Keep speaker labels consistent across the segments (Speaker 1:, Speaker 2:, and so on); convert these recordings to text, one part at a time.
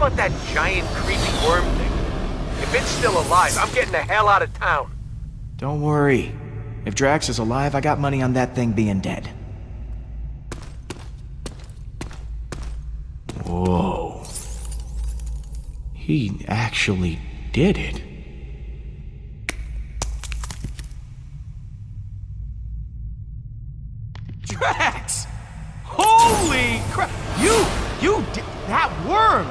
Speaker 1: about that giant, creepy worm thing? If it's still alive, I'm getting the hell out of town.
Speaker 2: Don't worry. If Drax is alive, I got money on that thing being dead. Whoa. He actually did it. Drax! Holy crap! That worm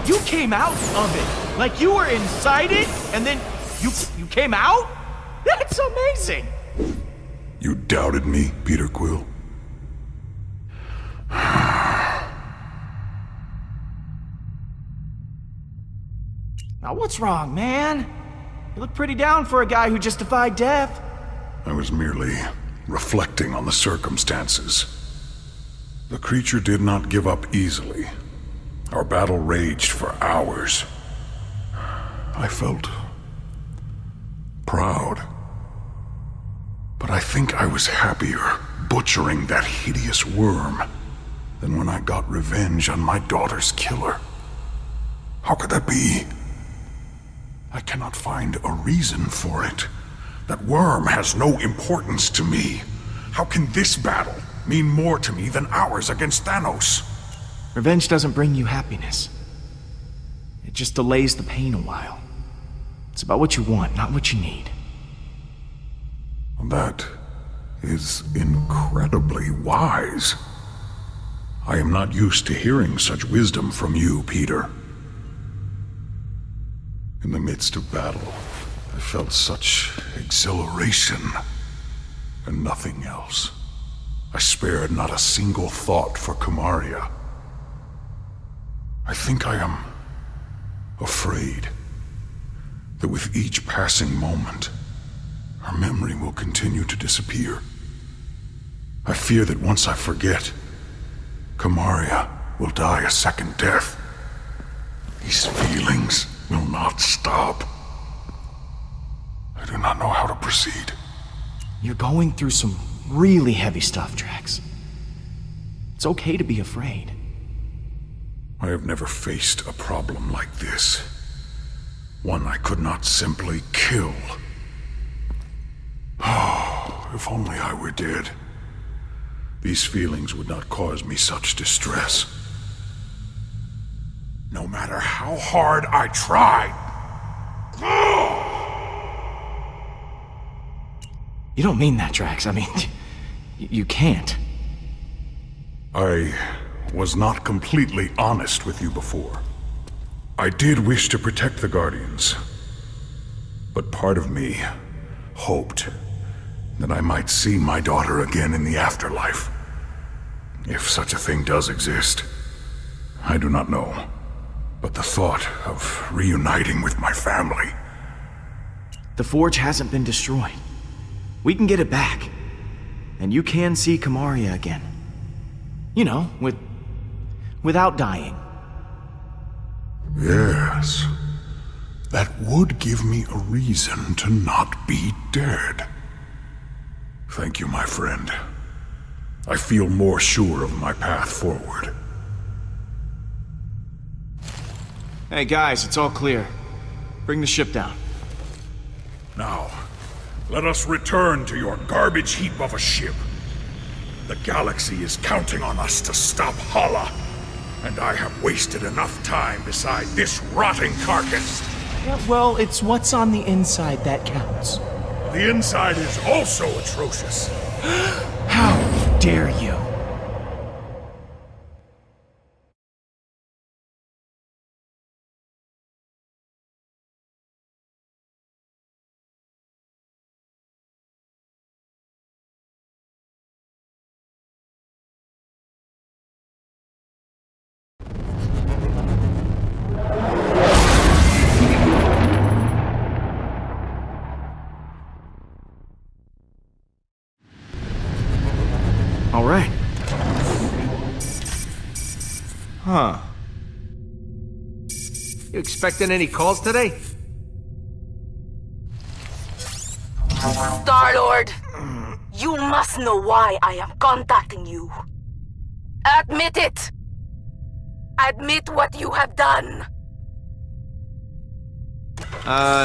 Speaker 2: you came out of it. Like you were inside it, and then you came out? That's amazing!
Speaker 3: You doubted me, Peter Quill?
Speaker 2: Now what's wrong, man? You look pretty down for a guy who just defied death.
Speaker 3: I was merely reflecting on the circumstances. The creature did not give up easily. Our battle raged for hours. I felt proud. But I think I was happier butchering that hideous worm than when I got revenge on my daughter's killer. How could that be? I cannot find a reason for it. That worm has no importance to me. How can this battle mean more to me than ours against Thanos?
Speaker 2: Revenge doesn't bring you happiness. It just delays the pain a while. It's about what you want, not what you need.
Speaker 3: That is incredibly wise. I am not used to hearing such wisdom from you, Peter. In the midst of battle, I felt such exhilaration and nothing else. I spared not a single thought for Kamaria. I think I am afraid that with each passing moment, her memory will continue to disappear. I fear that once I forget, Kamaria will die a second death. These feelings will not stop. I do not know how to proceed.
Speaker 2: You're going through some really heavy stuff, Drax. It's okay to be afraid.
Speaker 3: I have never faced a problem like this. One I could not simply kill. Oh, if only I were dead. These feelings would not cause me such distress. No matter how hard I tried.
Speaker 2: You don't mean that, Drax. I mean, you can't.
Speaker 3: I was not completely honest with you before. I did wish to protect the Guardians. But part of me hoped that I might see my daughter again in the afterlife. If such a thing does exist, I do not know. But the thought of reuniting with my family...
Speaker 2: The Forge hasn't been destroyed. We can get it back. And you can see Kamaria again. You know, without dying.
Speaker 3: Yes. That would give me a reason to not be dead. Thank you, my friend. I feel more sure of my path forward.
Speaker 2: Hey guys, it's all clear. Bring the ship down.
Speaker 3: Now, let us return to your garbage heap of a ship. The galaxy is counting on us to stop Hala, and I have wasted enough time beside this rotting carcass.
Speaker 2: Yeah, well, it's what's on the inside that counts.
Speaker 3: The inside is also atrocious.
Speaker 2: How dare you? All right. Huh.
Speaker 1: You expecting any calls today?
Speaker 4: Star-Lord, you must know why I am contacting you. Admit it! Admit what you have done.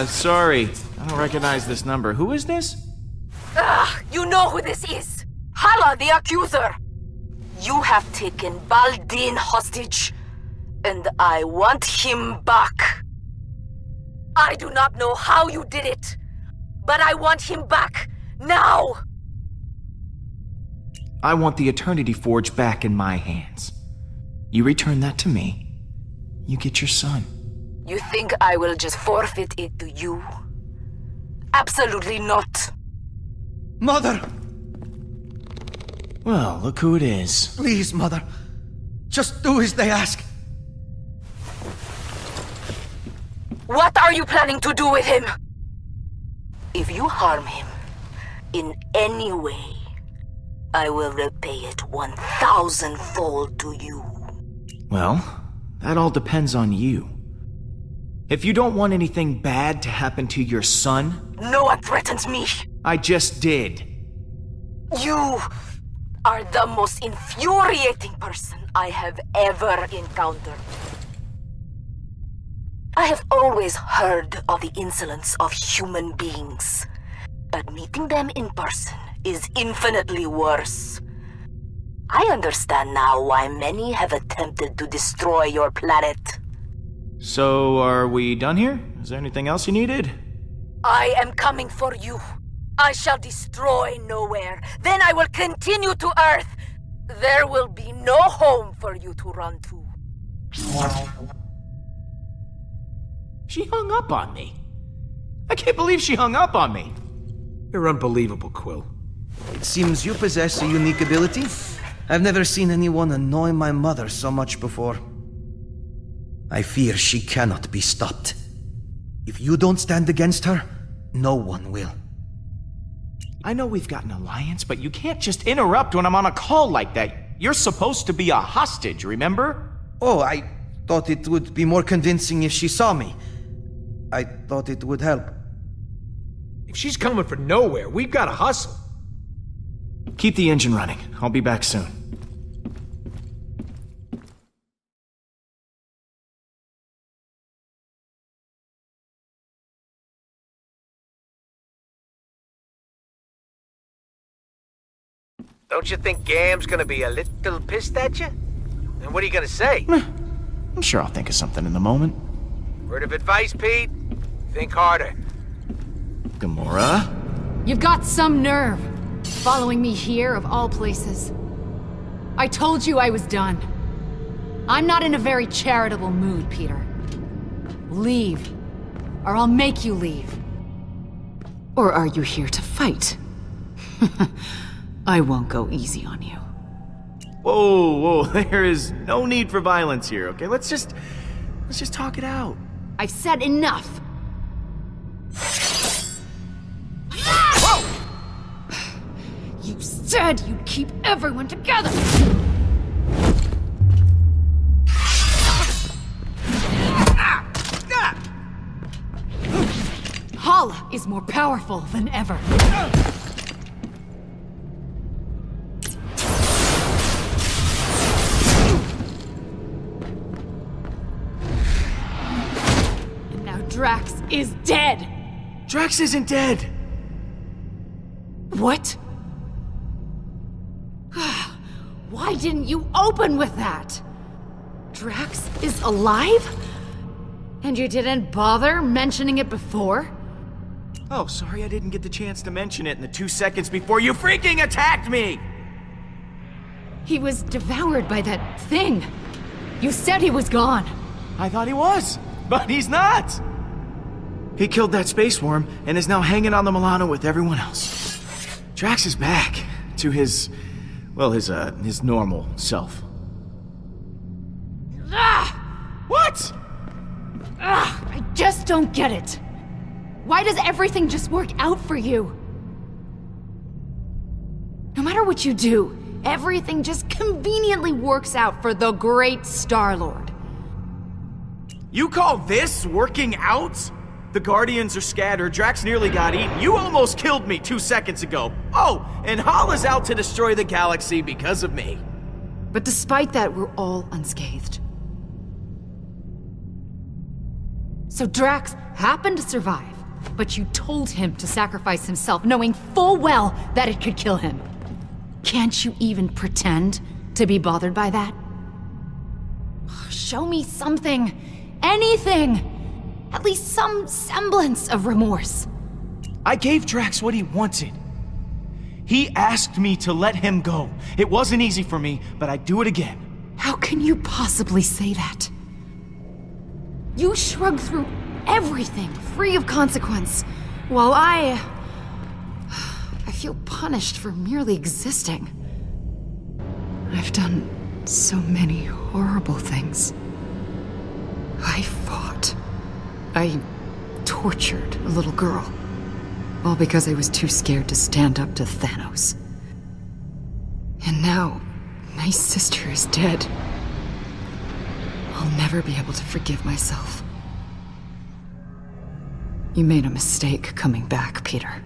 Speaker 2: Sorry. I don't recognize this number. Who is this?
Speaker 4: You know who this is. Hala, the accuser. You have taken Baldin hostage, and I want him back. I do not know how you did it, but I want him back, now!
Speaker 2: I want the Eternity Forge back in my hands. You return that to me, you get your son.
Speaker 4: You think I will just forfeit it to you? Absolutely not.
Speaker 5: Mother!
Speaker 2: Well, look who it is.
Speaker 5: Please, Mother. Just do as they ask.
Speaker 4: What are you planning to do with him? If you harm him in any way, I will repay it 1,000-fold to you.
Speaker 2: Well, that all depends on you. If you don't want anything bad to happen to your son...
Speaker 4: No one threatens me.
Speaker 2: I just did.
Speaker 4: You are the most infuriating person I have ever encountered. I have always heard of the insolence of human beings, but meeting them in person is infinitely worse. I understand now why many have attempted to destroy your planet.
Speaker 2: So, are we done here? Is there anything else you needed?
Speaker 4: I am coming for you. I shall destroy Nowhere. Then I will continue to Earth. There will be no home for you to run to.
Speaker 2: She hung up on me. I can't believe she hung up on me.
Speaker 6: You're unbelievable, Quill.
Speaker 5: It seems you possess a unique ability. I've never seen anyone annoy my mother so much before. I fear she cannot be stopped. If you don't stand against her, no one will.
Speaker 2: I know we've got an alliance, but you can't just interrupt when I'm on a call like that. You're supposed to be a hostage, remember?
Speaker 5: Oh, I thought it would be more convincing if she saw me. I thought it would help.
Speaker 6: If she's coming for Nowhere, we've got to hustle.
Speaker 2: Keep the engine running. I'll be back soon.
Speaker 1: Don't you think Gam's gonna be a little pissed at you? And what are you gonna say?
Speaker 2: I'm sure I'll think of something in the moment.
Speaker 1: Word of advice, Pete? Think harder.
Speaker 2: Gamora?
Speaker 7: You've got some nerve, following me here of all places. I told you I was done. I'm not in a very charitable mood, Peter. Leave, or I'll make you leave. Or are you here to fight? I won't go easy on you.
Speaker 2: Whoa, there is no need for violence here, okay? Let's just talk it out.
Speaker 7: I've said enough.
Speaker 2: Whoa!
Speaker 7: You said you'd keep everyone together! Hala is more powerful than ever. And now Drax is dead!
Speaker 2: Drax isn't dead!
Speaker 7: What? Why didn't you open with that? Drax is alive? And you didn't bother mentioning it before?
Speaker 2: Oh, sorry I didn't get the chance to mention it in the 2 seconds before you freaking attacked me!
Speaker 7: He was devoured by that thing. You said he was gone.
Speaker 2: I thought he was, but he's not! He killed that space worm and is now hanging on the Milano with everyone else. Drax is back to his normal self. What?
Speaker 7: I just don't get it. Why does everything just work out for you? No matter what you do, everything just conveniently works out for the great Star-Lord.
Speaker 2: You call this working out? The Guardians are scattered, Drax nearly got eaten, you almost killed me 2 seconds ago. Oh, and Hala's out to destroy the galaxy because of me.
Speaker 7: But despite that, we're all unscathed. So Drax happened to survive, but you told him to sacrifice himself, knowing full well that it could kill him. Can't you even pretend to be bothered by that? Show me something. Anything. At least some semblance of remorse.
Speaker 2: I gave Drax what he wanted. He asked me to let him go. It wasn't easy for me, but I'd do it again.
Speaker 7: How can you possibly say that? You shrugged through everything, free of consequence, while I feel punished for merely existing. I've done so many horrible things. I fought. I tortured a little girl. All because I was too scared to stand up to Thanos. And now, my sister is dead. I'll never be able to forgive myself. You made a mistake coming back, Peter.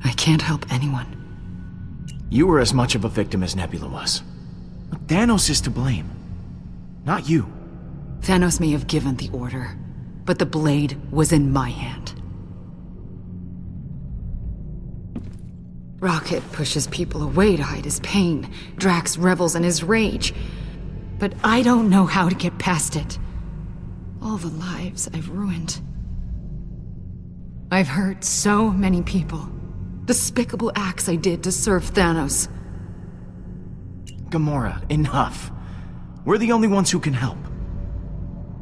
Speaker 7: I can't help anyone.
Speaker 2: You were as much of a victim as Nebula was. Thanos is to blame, not you.
Speaker 7: Thanos may have given the order, but the blade was in my hand. Rocket pushes people away to hide his pain. Drax revels in his rage. But I don't know how to get past it. All the lives I've ruined. I've hurt so many people. Despicable acts I did to serve Thanos.
Speaker 2: Gamora, enough. We're the only ones who can help.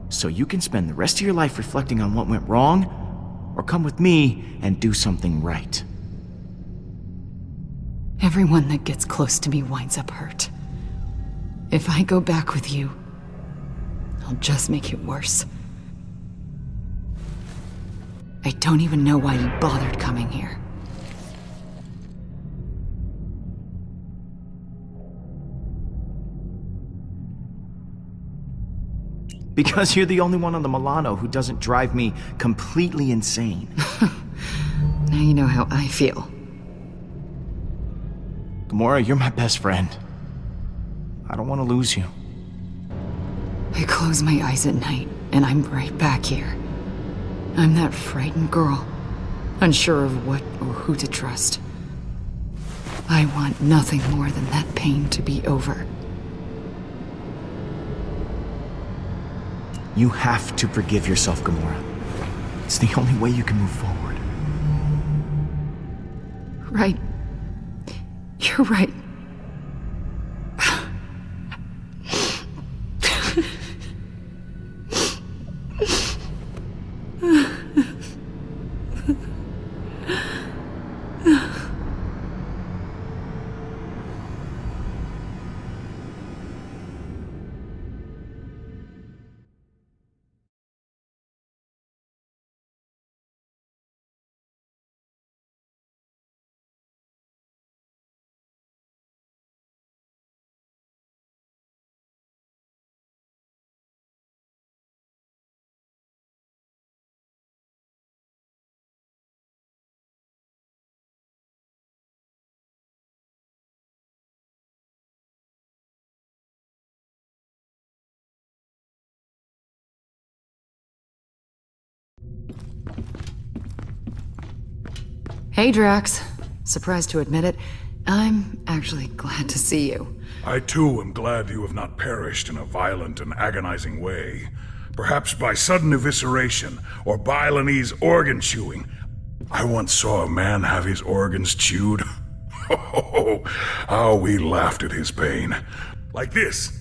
Speaker 2: So you can spend the rest of your life reflecting on what went wrong, or come with me and do something right.
Speaker 7: Everyone that gets close to me winds up hurt. If I go back with you, I'll just make it worse. I don't even know why you bothered coming here.
Speaker 2: Because you're the only one on the Milano who doesn't drive me completely insane.
Speaker 7: Now you know how I feel.
Speaker 2: Gamora, you're my best friend. I don't want to lose you.
Speaker 7: I close my eyes at night, and I'm right back here. I'm that frightened girl, unsure of what or who to trust. I want nothing more than that pain to be over.
Speaker 2: You have to forgive yourself, Gamora. It's the only way you can move forward.
Speaker 7: Right. You're right. Hey, Drax. Surprised to admit it, I'm actually glad to see you.
Speaker 3: I too am glad you have not perished in a violent and agonizing way. Perhaps by sudden evisceration, or Balinese organ chewing. I once saw a man have his organs chewed. Oh, how we laughed at his pain. Like this.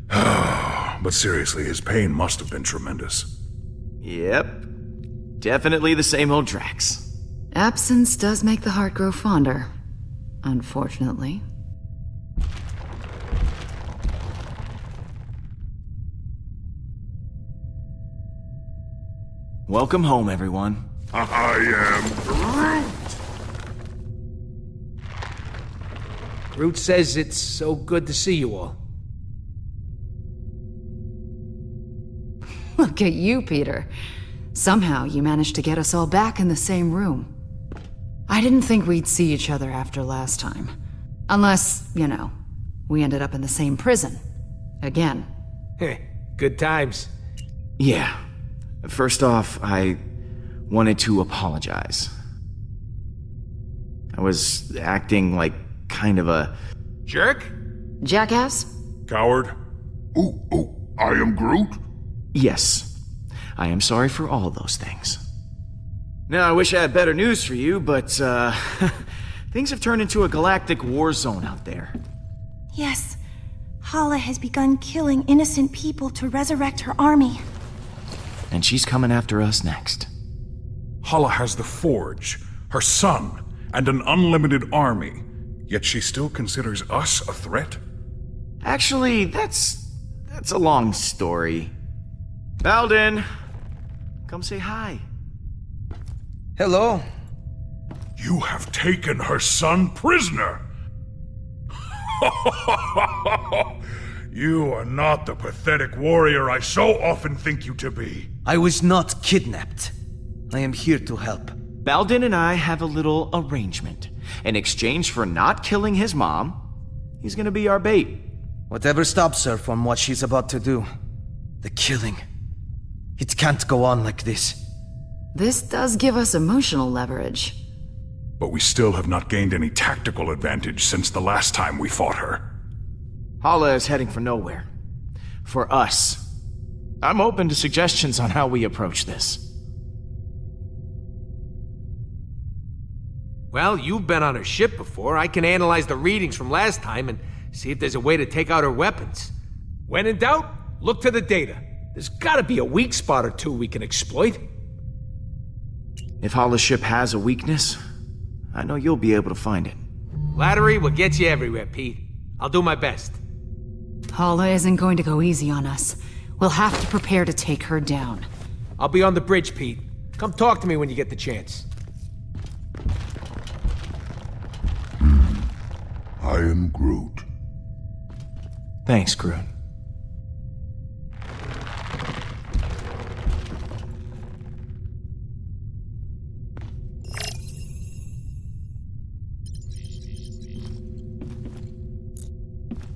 Speaker 3: But seriously, his pain must have been tremendous.
Speaker 2: Yep. Definitely the same old Drax.
Speaker 7: Absence does make the heart grow fonder. Unfortunately.
Speaker 2: Welcome home, everyone.
Speaker 3: I am Groot.
Speaker 6: Groot says it's so good to see you all.
Speaker 7: Look at you, Peter. Somehow you managed to get us all back in the same room. I didn't think we'd see each other after last time. Unless, you know, we ended up in the same prison. Again.
Speaker 6: Heh, good times.
Speaker 2: Yeah. First off, I wanted to apologize. I was acting like kind of a...
Speaker 6: Jerk?
Speaker 7: Jackass?
Speaker 3: Coward? I am Groot?
Speaker 2: Yes. I am sorry for all those things. Now, I wish I had better news for you, but, things have turned into a galactic war zone out there.
Speaker 8: Yes. Hala has begun killing innocent people to resurrect her army.
Speaker 2: And she's coming after us next.
Speaker 3: Hala has the Forge, her son, and an unlimited army, yet she still considers us a threat?
Speaker 2: Actually, that's a long story. Balden, come say hi.
Speaker 5: Hello.
Speaker 3: You have taken her son prisoner! You are not the pathetic warrior I so often think you to be.
Speaker 5: I was not kidnapped. I am here to help.
Speaker 2: Balden and I have a little arrangement. In exchange for not killing his mom, he's gonna be our bait.
Speaker 5: Whatever stops her from what she's about to do. The killing. It can't go on like this.
Speaker 7: This does give us emotional leverage.
Speaker 3: But we still have not gained any tactical advantage since the last time we fought her.
Speaker 2: Hala is heading for nowhere. For us. I'm open to suggestions on how we approach this.
Speaker 6: Well, you've been on her ship before. I can analyze the readings from last time and see if there's a way to take out her weapons. When in doubt, look to the data. There's gotta be a weak spot or two we can exploit.
Speaker 2: If Hala's ship has a weakness, I know you'll be able to find it.
Speaker 6: Flattery will get you everywhere, Pete. I'll do my best.
Speaker 7: Hala isn't going to go easy on us. We'll have to prepare to take her down.
Speaker 6: I'll be on the bridge, Pete. Come talk to me when you get the chance.
Speaker 3: I am Groot.
Speaker 2: Thanks, Groot.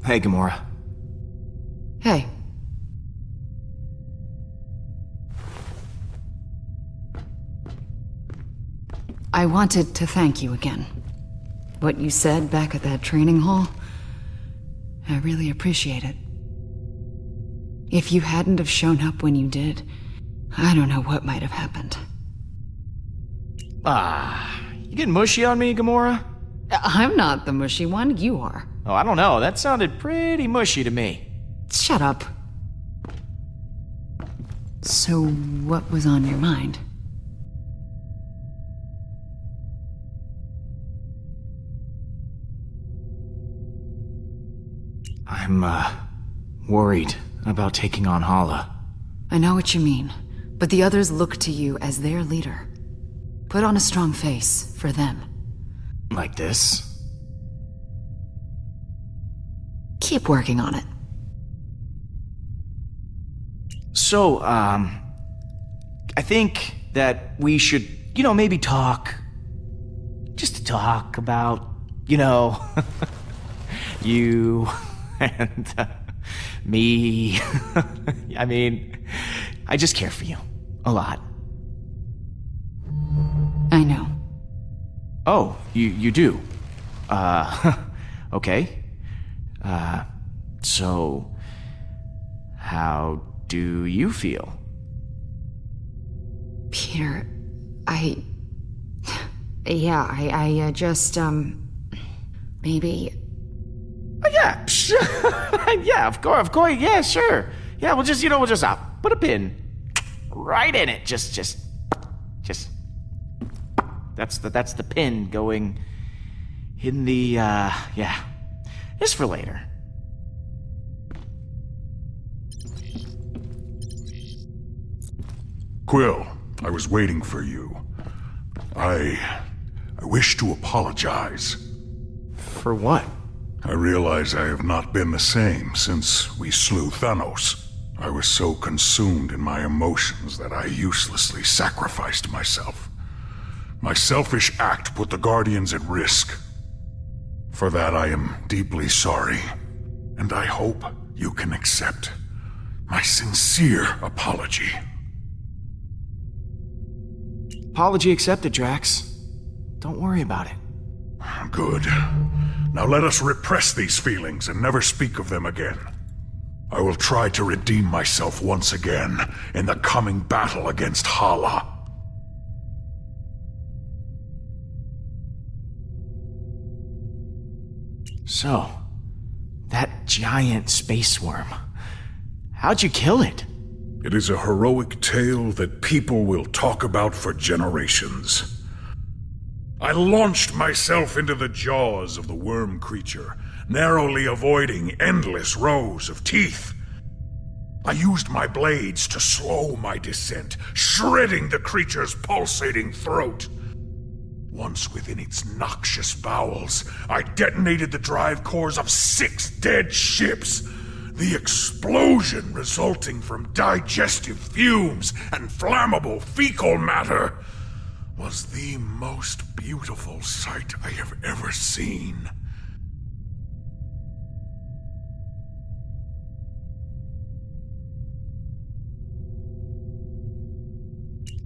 Speaker 2: Hey, Gamora.
Speaker 7: Hey. I wanted to thank you again. What you said back at that training hall, I really appreciate it. If you hadn't have shown up when you did, I don't know what might have happened.
Speaker 2: You getting mushy on me, Gamora?
Speaker 7: I'm not the mushy one, you are.
Speaker 2: Oh, I don't know. That sounded pretty mushy to me.
Speaker 7: Shut up. So, what was on your mind?
Speaker 2: I'm, worried about taking on Hala.
Speaker 7: I know what you mean, but the others look to you as their leader. Put on a strong face for them.
Speaker 2: Like this?
Speaker 7: Keep working on it.
Speaker 2: So, I think that we should, maybe talk. Just to talk about, you and me. I mean, I just care for you. A lot.
Speaker 7: I know.
Speaker 2: Oh, you do? Okay. So, how do you feel?
Speaker 7: Peter, I just, maybe...
Speaker 2: Yeah, yeah, of course, yeah, sure. Yeah, we'll just put a pin right in it. Just, that's the pin going in the, yeah, just for later.
Speaker 3: Quill, I was waiting for you. I wish to apologize.
Speaker 2: For what?
Speaker 3: I realize I have not been the same since we slew Thanos. I was so consumed in my emotions that I uselessly sacrificed myself. My selfish act put the Guardians at risk. For that I am deeply sorry, and I hope you can accept My sincere apology.
Speaker 2: Apology accepted, Drax. Don't worry about it.
Speaker 3: Good. Now let us repress these feelings and never speak of them again. I will try to redeem myself once again in the coming battle against Hala.
Speaker 2: So, that giant space worm. How'd you kill it?
Speaker 3: It is a heroic tale that people will talk about for generations. I launched myself into the jaws of the worm creature, narrowly avoiding endless rows of teeth. I used my blades to slow my descent, shredding the creature's pulsating throat. Once within its noxious bowels, I detonated the drive cores of 6 dead ships. The explosion resulting from digestive fumes and flammable fecal matter was the most beautiful sight I have ever seen.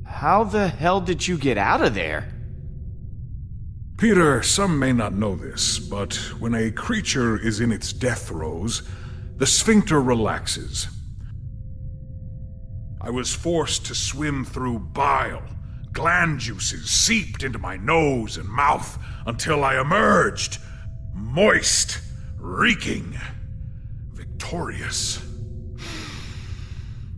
Speaker 2: How the hell did you get out of there?
Speaker 3: Peter, some may not know this, but when a creature is in its death throes, the sphincter relaxes. I was forced to swim through bile. Gland juices seeped into my nose and mouth until I emerged, moist, reeking, victorious.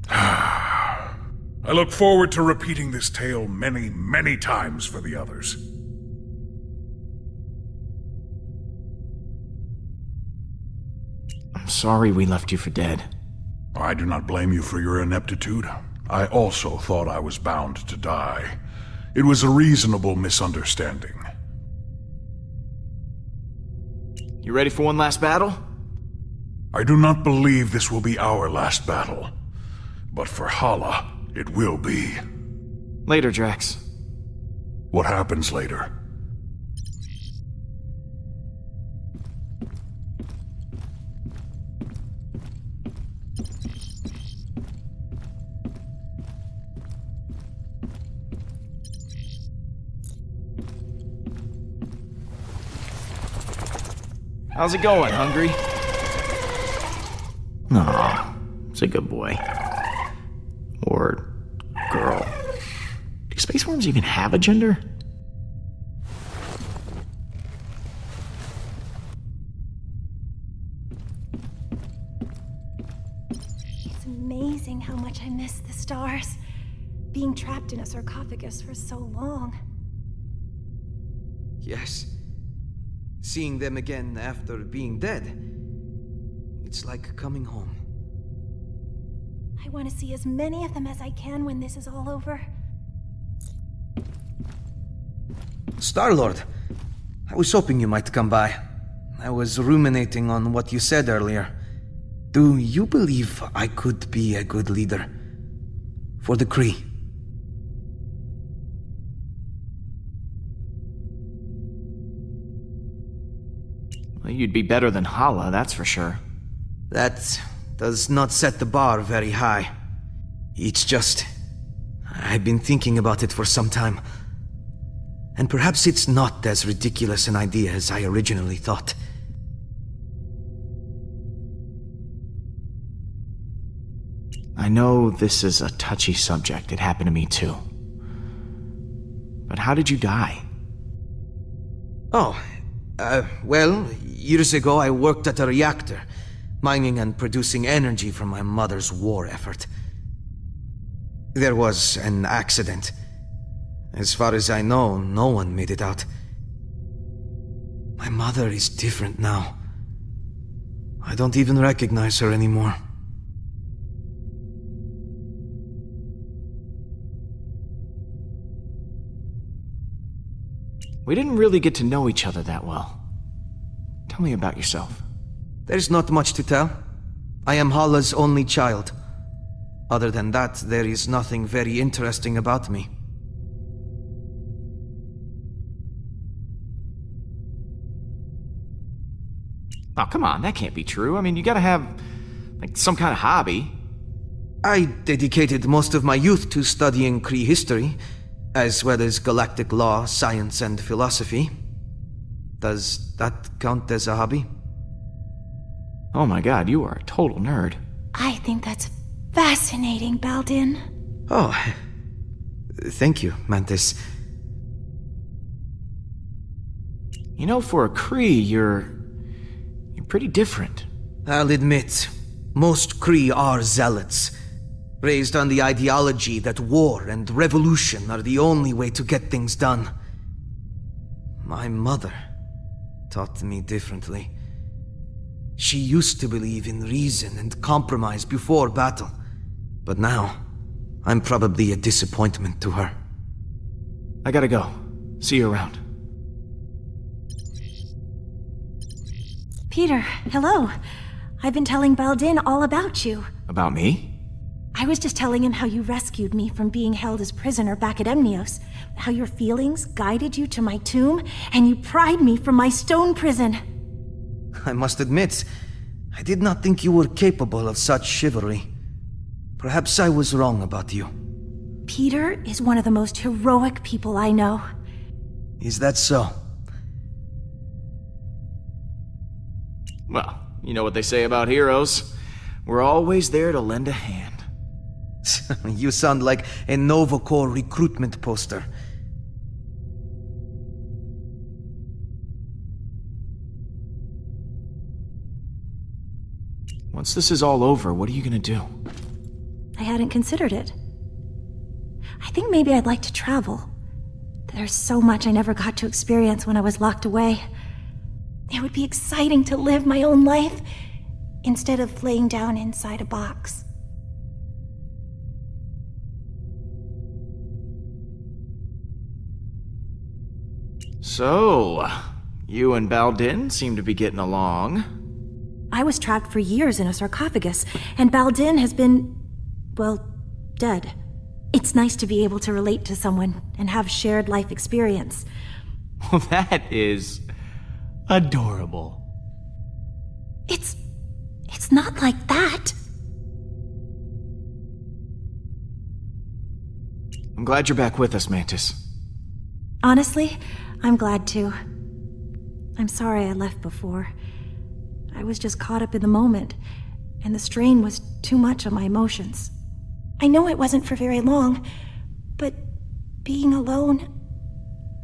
Speaker 3: I look forward to repeating this tale many, many times for the others.
Speaker 2: I'm sorry we left you for dead.
Speaker 3: I do not blame you for your ineptitude. I also thought I was bound to die. It was a reasonable misunderstanding.
Speaker 2: You ready for one last battle?
Speaker 3: I do not believe this will be our last battle. But for Hala, it will be.
Speaker 2: Later, Drax.
Speaker 3: What happens later?
Speaker 2: How's it going, hungry? Aw, it's a good boy. Or girl. Do space worms even have a gender?
Speaker 8: It's amazing how much I miss the stars. Being trapped in a sarcophagus for so long.
Speaker 5: Yes. Seeing them again after being dead. It's like coming home.
Speaker 8: I want to see as many of them as I can when this is all over.
Speaker 5: Star-Lord, I was hoping you might come by. I was ruminating on what you said earlier. Do you believe I could be a good leader? For the Kree?
Speaker 2: Well, you'd be better than Hala, that's for sure.
Speaker 5: That does not set the bar very high. It's just... I've been thinking about it for some time. And perhaps it's not as ridiculous an idea as I originally thought.
Speaker 2: I know this is a touchy subject. It happened to me too. But how did you die?
Speaker 5: Oh, well, years ago I worked at a reactor, mining and producing energy from my mother's war effort. There was an accident. As far as I know, no one made it out. My mother is different now. I don't even recognize her anymore.
Speaker 2: We didn't really get to know each other that well. Tell me about yourself.
Speaker 5: There's not much to tell. I am Hala's only child. Other than that, there is nothing very interesting about me.
Speaker 2: Oh, come on, that can't be true. I mean, you gotta have, like, some kind of hobby.
Speaker 5: I dedicated most of my youth to studying Kree history, as well as galactic law, science, and philosophy. Does that count as a hobby?
Speaker 2: Oh my god, you are a total nerd.
Speaker 8: I think that's fascinating, Baldin.
Speaker 5: Oh, thank you, Mantis.
Speaker 2: You know, for a Kree, you're pretty different.
Speaker 5: I'll admit, most Kree are zealots, raised on the ideology that war and revolution are the only way to get things done. My mother taught me differently. She used to believe in reason and compromise before battle, but now, I'm probably a disappointment to her.
Speaker 2: I gotta go. See you around.
Speaker 8: Peter, hello. I've been telling Baldin all about you.
Speaker 2: About me?
Speaker 8: I was just telling him how you rescued me from being held as prisoner back at Emnios, how your feelings guided you to my tomb, and you pried me from my stone prison.
Speaker 5: I must admit, I did not think you were capable of such chivalry. Perhaps I was wrong about you.
Speaker 8: Peter is one of the most heroic people I know.
Speaker 5: Is that so?
Speaker 2: Well, you know what they say about heroes. We're always there to lend a hand.
Speaker 5: You sound like a Nova Corps recruitment poster.
Speaker 2: Once this is all over, what are you gonna do?
Speaker 8: I hadn't considered it. I think maybe I'd like to travel. There's so much I never got to experience when I was locked away. It would be exciting to live my own life instead of laying down inside a box.
Speaker 2: So, you and Baldin seem to be getting along.
Speaker 8: I was trapped for years in a sarcophagus, and Baldin has been, well, dead. It's nice to be able to relate to someone and have shared life experience.
Speaker 2: Well, that is adorable.
Speaker 8: It's not like that.
Speaker 2: I'm glad you're back with us, Mantis.
Speaker 8: Honestly, I'm glad too. I'm sorry I left before. I was just caught up in the moment, and the strain was too much on my emotions. I know it wasn't for very long, but being alone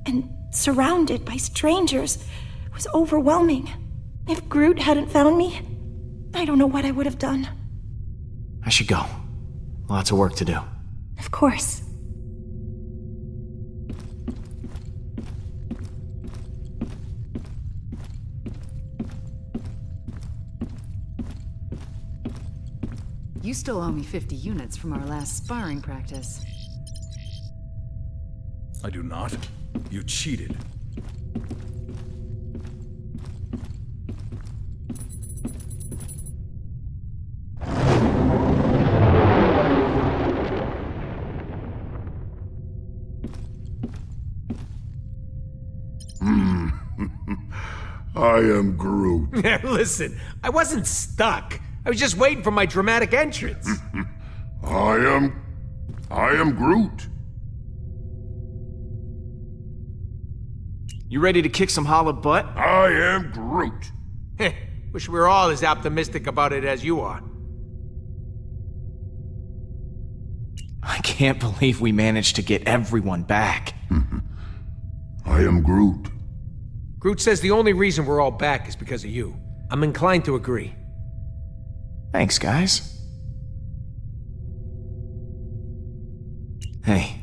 Speaker 8: and surrounded by strangers was overwhelming. If Groot hadn't found me, I don't know what I would have done.
Speaker 2: I should go. Lots of work to do.
Speaker 8: Of course.
Speaker 7: You still owe me 50 units from our last sparring practice.
Speaker 3: I do not. You cheated. I am Groot.
Speaker 6: Listen, I wasn't stuck. I was just waiting for my dramatic entrance.
Speaker 3: I am Groot.
Speaker 2: You ready to kick some hollow butt?
Speaker 3: I am Groot.
Speaker 6: Wish we were all as optimistic about it as you are.
Speaker 2: I can't believe we managed to get everyone back.
Speaker 3: I am Groot.
Speaker 6: Groot says the only reason we're all back is because of you. I'm inclined to agree.
Speaker 2: Thanks, guys. Hey,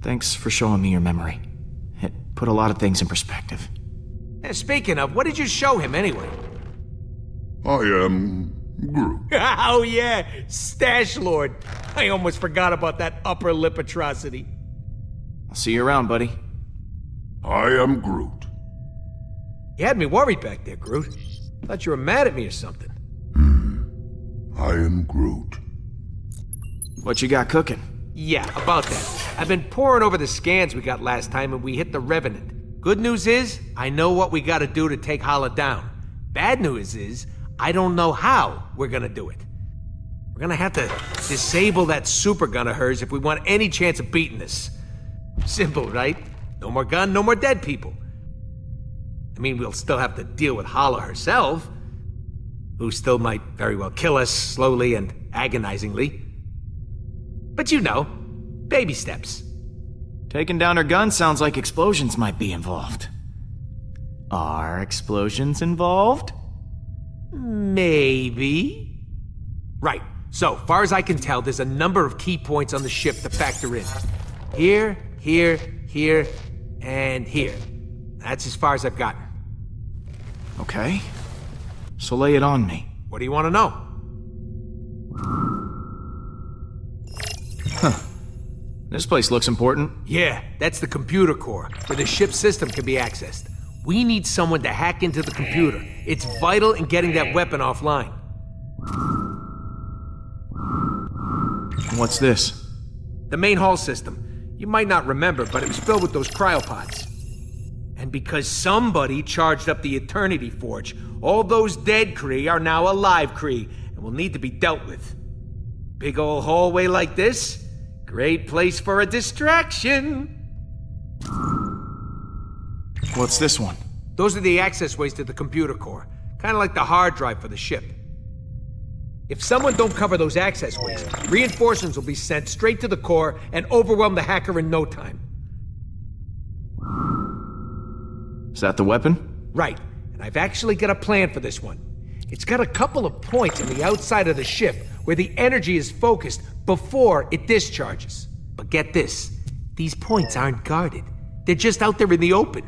Speaker 2: thanks for showing me your memory. It put a lot of things in perspective.
Speaker 6: Speaking of, what did you show him anyway?
Speaker 3: I am Groot.
Speaker 6: Oh yeah, Stash Lord. I almost forgot about that upper lip atrocity.
Speaker 2: I'll see you around, buddy.
Speaker 3: I am Groot.
Speaker 6: You had me worried back there, Groot. Thought you were mad at me or something.
Speaker 3: I am Groot.
Speaker 2: What you got cooking?
Speaker 6: Yeah, about that. I've been poring over the scans we got last time and we hit the Revenant. Good news is, I know what we gotta do to take Hala down. Bad news is, I don't know how we're gonna do it. We're gonna have to disable that super gun of hers if we want any chance of beating this. Simple, right? No more gun, no more dead people. I mean, we'll still have to deal with Hala herself, who still might very well kill us slowly and agonizingly. But you know, baby steps.
Speaker 2: Taking down her gun sounds like explosions might be involved. Are explosions involved?
Speaker 6: Maybe. Right. So, far as I can tell, there's a number of key points on the ship to factor in. Here, here, here, and here. That's as far as I've gotten.
Speaker 2: Okay. So lay it on me.
Speaker 6: What do you want to know?
Speaker 2: This place looks important.
Speaker 6: Yeah, that's the computer core, where the ship's system can be accessed. We need someone to hack into the computer. It's vital in getting that weapon offline.
Speaker 2: What's this?
Speaker 6: The main hull system. You might not remember, but it was filled with those cryopods. And because somebody charged up the Eternity Forge, all those dead Kree are now alive Kree, and will need to be dealt with. Big old hallway like this? Great place for a distraction.
Speaker 2: What's this one?
Speaker 6: Those are the access ways to the computer core. Kind of like the hard drive for the ship. If someone don't cover those access ways, reinforcements will be sent straight to the core and overwhelm the hacker in no time.
Speaker 2: Is that the weapon?
Speaker 6: Right, and I've actually got a plan for this one. It's got a couple of points on the outside of the ship where the energy is focused before it discharges. But get this, these points aren't guarded. They're just out there in the open.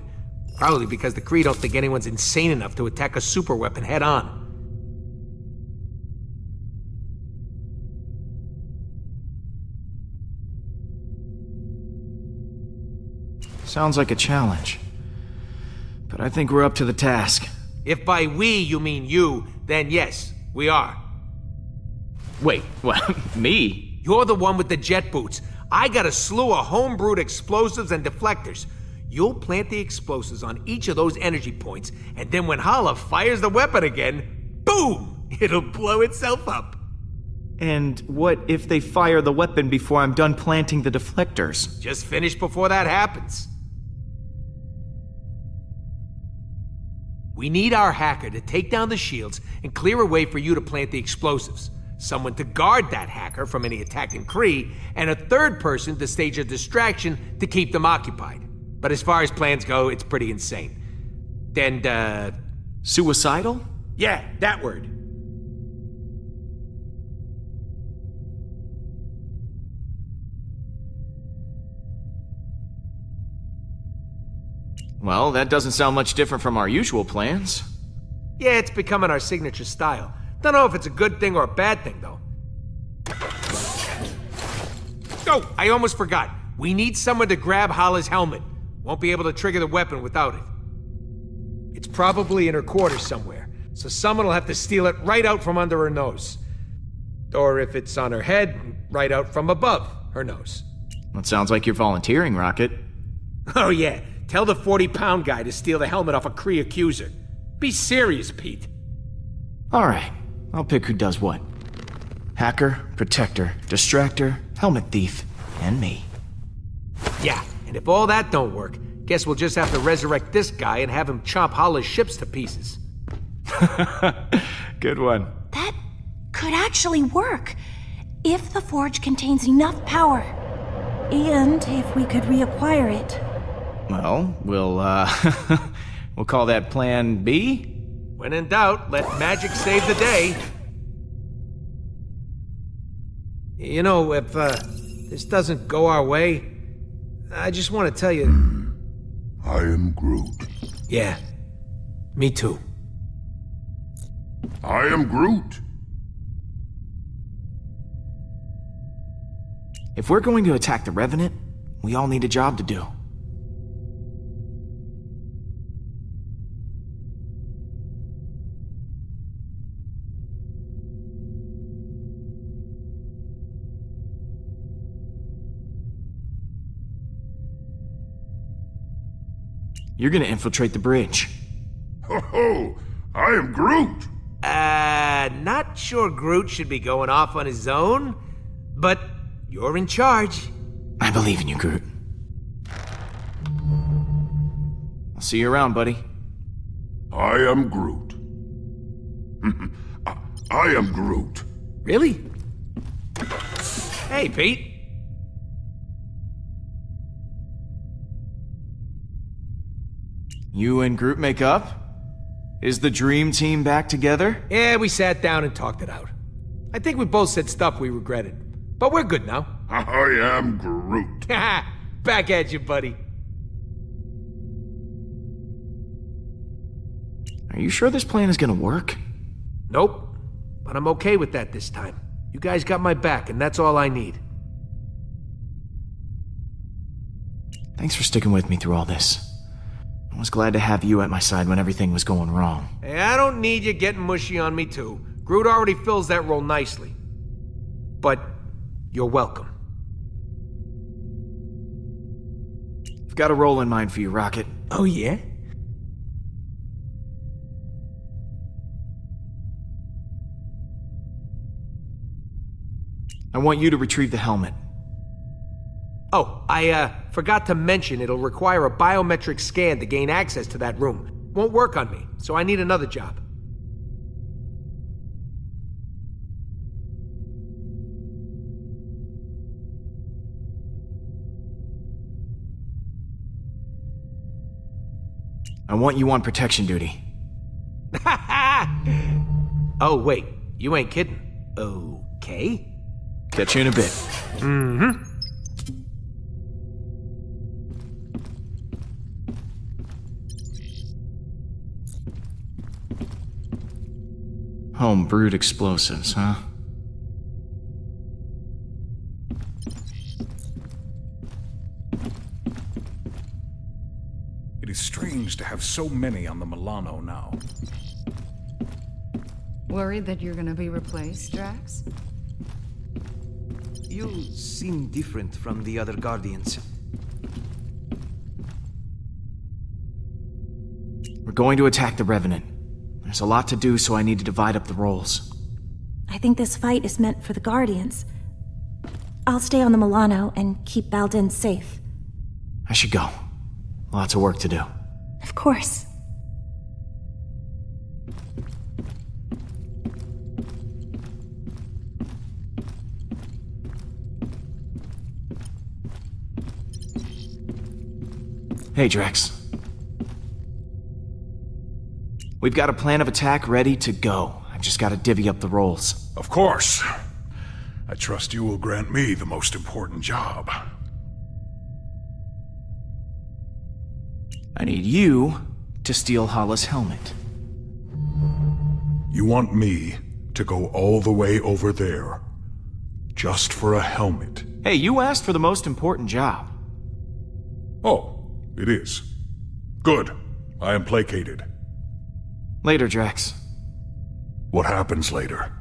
Speaker 6: Probably because the Kree don't think anyone's insane enough to attack a superweapon head on.
Speaker 2: Sounds like a challenge. But I think we're up to the task.
Speaker 6: If by we you mean you, then yes, we are.
Speaker 2: Wait, what? Me?
Speaker 6: You're the one with the jet boots. I got a slew of homebrewed explosives and deflectors. You'll plant the explosives on each of those energy points, and then when Hala fires the weapon again, boom! It'll blow itself up.
Speaker 2: And what if they fire the weapon before I'm done planting the deflectors?
Speaker 6: Just finish before that happens. We need our hacker to take down the shields and clear a way for you to plant the explosives. Someone to guard that hacker from any attacking Kree, and a third person to stage a distraction to keep them occupied. But as far as plans go, it's pretty insane. And,
Speaker 2: Suicidal?
Speaker 6: yeah, that word.
Speaker 2: Well, that doesn't sound much different from our usual plans.
Speaker 6: Yeah, it's becoming our signature style. Don't know if it's a good thing or a bad thing, though. Oh, I almost forgot. We need someone to grab Hala's helmet. Won't be able to trigger the weapon without it. It's probably in her quarters somewhere, so someone will have to steal it right out from under her nose. Or if it's on her head, right out from above her nose.
Speaker 2: That sounds like you're volunteering, Rocket.
Speaker 6: Oh yeah, tell the 40-pound guy to steal the helmet off a Kree accuser. Be serious, Pete.
Speaker 2: Alright, I'll pick who does what. Hacker, protector, distractor, helmet thief, and me.
Speaker 6: Yeah, and if all that don't work, guess we'll just have to resurrect this guy and have him chomp Hala's ships to pieces.
Speaker 2: Good one.
Speaker 8: That could actually work. If the forge contains enough power. And if we could reacquire it.
Speaker 2: Well, we'll call that Plan B?
Speaker 6: When in doubt, let magic save the day. You know, if this doesn't go our way, I just want to tell you...
Speaker 3: I am Groot.
Speaker 6: Yeah, me too.
Speaker 3: I am Groot.
Speaker 2: If we're going to attack the Revenant, we all need a job to do. You're gonna infiltrate the bridge.
Speaker 3: Ho ho! I am Groot.
Speaker 6: not sure Groot should be going off on his own, but you're in charge.
Speaker 2: I believe in you, Groot. I'll see you around, buddy.
Speaker 3: I am Groot. I am Groot.
Speaker 6: Really? Hey, Pete.
Speaker 2: You and Groot make up? Is the dream team back together?
Speaker 6: Yeah, we sat down and talked it out. I think we both said stuff we regretted. But we're good now.
Speaker 3: I am Groot.
Speaker 6: Back at you, buddy.
Speaker 2: Are you sure this plan is gonna work?
Speaker 6: Nope. But I'm okay with that this time. You guys got my back, and that's all I need.
Speaker 2: Thanks for sticking with me through all this. I was glad to have you at my side when everything was going wrong.
Speaker 6: Hey, I don't need you getting mushy on me, too. Groot already fills that role nicely. But you're welcome.
Speaker 2: I've got a role in mind for you, Rocket.
Speaker 6: Oh, yeah?
Speaker 2: I want you to retrieve the helmet.
Speaker 6: Oh, I forgot to mention it'll require a biometric scan to gain access to that room. Won't work on me, so I need another job.
Speaker 2: I want you on protection duty.
Speaker 6: Oh, wait. You ain't kidding. Okay.
Speaker 2: Catch you in a bit.
Speaker 6: Mm-hmm.
Speaker 2: Home-brewed explosives, huh?
Speaker 3: It is strange to have so many on the Milano now.
Speaker 7: Worried that you're gonna be replaced, Drax?
Speaker 5: You seem different from the other Guardians.
Speaker 2: We're going to attack the Revenant. There's a lot to do, so I need to divide up the roles.
Speaker 8: I think this fight is meant for the Guardians. I'll stay on the Milano and keep Baldin safe.
Speaker 2: I should go. Lots of work to do.
Speaker 8: Of course.
Speaker 2: Hey, Drax. We've got a plan of attack ready to go. I've just got to divvy up the roles.
Speaker 3: Of course. I trust you will grant me the most important job.
Speaker 2: I need you to steal Hala's helmet.
Speaker 3: You want me to go all the way over there, just for a helmet?
Speaker 2: Hey, you asked for the most important job.
Speaker 3: Oh, it is. Good. I am placated.
Speaker 2: Later, Drax.
Speaker 3: What happens later?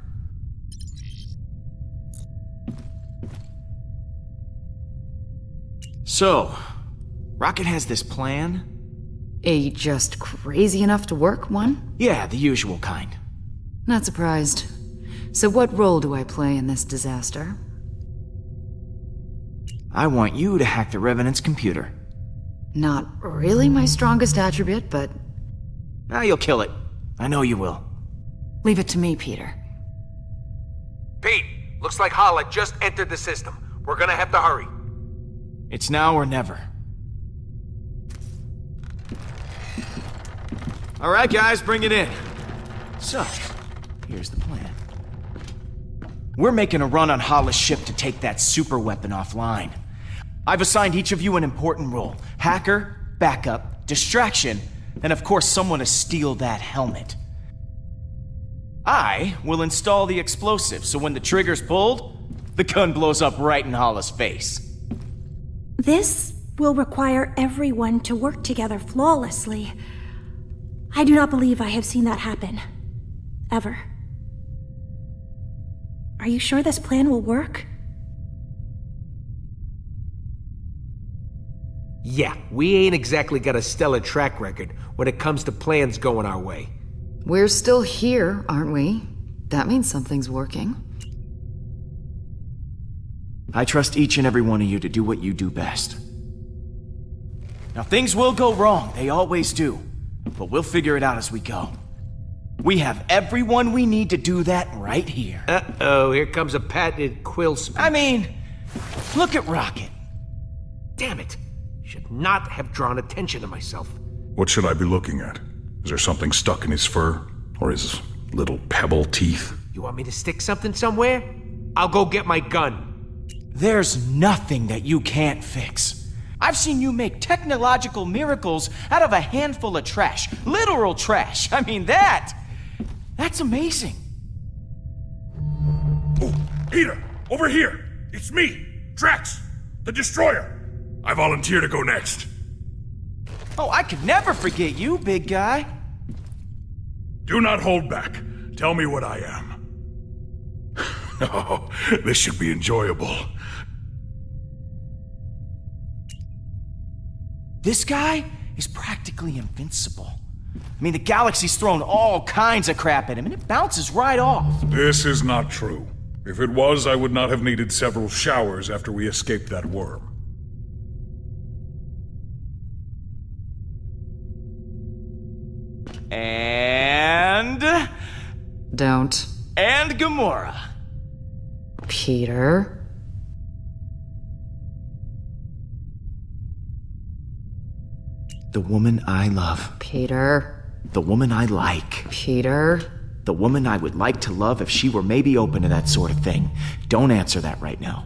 Speaker 2: So, Rocket has this plan?
Speaker 7: Just crazy enough to work one?
Speaker 2: Yeah, the usual kind.
Speaker 7: Not surprised. So what role do I play in this disaster?
Speaker 2: I want you to hack the Revenant's computer.
Speaker 7: Not really my strongest attribute, but
Speaker 2: Now you'll kill it. I know you will.
Speaker 7: leave it to me, Peter.
Speaker 6: Pete, looks like Hala just entered the system. We're gonna have to hurry.
Speaker 2: It's now or never. All right, guys, bring it in. So, here's the plan. We're making a run on Hala's ship to take that super weapon offline. I've assigned each of you an important role. Hacker, backup, distraction, and of course someone to steal that helmet. I will install the explosive, so when the trigger's pulled, the gun blows up right in Hala's face.
Speaker 8: This will require everyone to work together flawlessly. I do not believe I have seen that happen. Ever. Are you sure this plan will work?
Speaker 6: Yeah, we ain't exactly got a stellar track record when it comes to plans going our way.
Speaker 7: We're still here, aren't we?
Speaker 9: That means something's working.
Speaker 2: I trust each and every one of you to do what you do best. Now, things will go wrong, they always do. But we'll figure it out as we go. We have everyone we need to do that right here.
Speaker 6: Uh-oh, here comes a patented quill speech.
Speaker 2: I mean, look at Rocket.
Speaker 6: Damn it. Should not have drawn attention to myself.
Speaker 3: What should I be looking at? Is there something stuck in his fur? Or his little pebble teeth?
Speaker 6: You want me to stick something somewhere? I'll go get my gun.
Speaker 2: There's nothing that you can't fix. I've seen you make technological miracles out of a handful of trash. Literal trash. I mean, that's amazing.
Speaker 3: Oh, Peter! Over here! It's me, Drax, the Destroyer! I volunteer to go next.
Speaker 2: Oh, I could never forget you, big guy.
Speaker 3: Do not hold back. Tell me what I am. Oh, this should be enjoyable.
Speaker 2: This guy is practically invincible. I mean, the galaxy's thrown all kinds of crap at him, and it bounces right off.
Speaker 3: This is not true. If it was, I would not have needed several showers after we escaped that worm.
Speaker 2: And...
Speaker 9: Don't.
Speaker 2: And Gamora.
Speaker 9: Peter?
Speaker 2: The woman I love.
Speaker 9: Peter?
Speaker 2: The woman I like.
Speaker 9: Peter?
Speaker 2: The woman I would like to love if she were maybe open to that sort of thing. Don't answer that right now.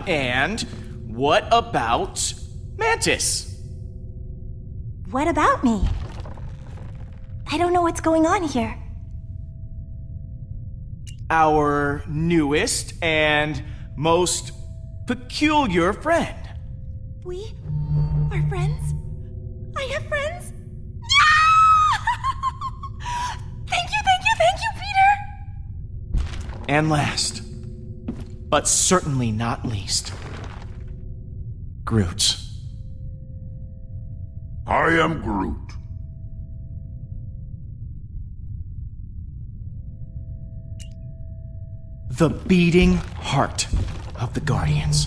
Speaker 2: And what about Mantis?
Speaker 8: What about me? I don't know what's going on here.
Speaker 2: Our newest and most peculiar friend.
Speaker 8: We are friends? I have friends? Yeah! Thank you, Peter!
Speaker 2: And last, but certainly not least, Groot.
Speaker 3: I am Groot.
Speaker 2: The beating heart of the Guardians.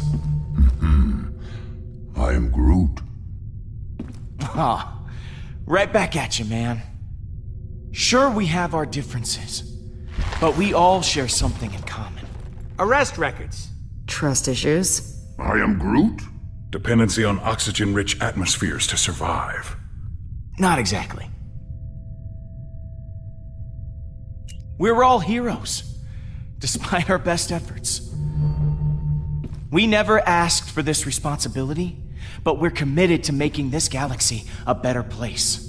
Speaker 3: I am Groot.
Speaker 2: Ah, right back at you, man. Sure, we have our differences, but we all share something in common.
Speaker 6: Arrest records.
Speaker 9: Trust issues.
Speaker 3: I am Groot. Dependency on oxygen-rich atmospheres to survive.
Speaker 2: Not exactly. We're all heroes, despite our best efforts. We never asked for this responsibility, but we're committed to making this galaxy a better place.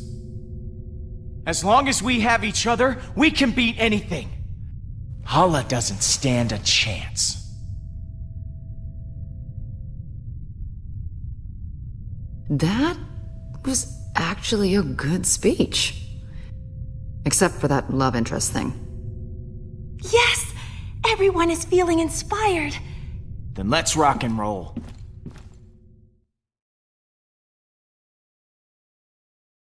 Speaker 2: As long as we have each other, we can beat anything. Hala doesn't stand a chance.
Speaker 9: That was actually a good speech. Except for that love interest thing.
Speaker 8: Yes! Everyone is feeling inspired.
Speaker 2: Then let's rock and roll.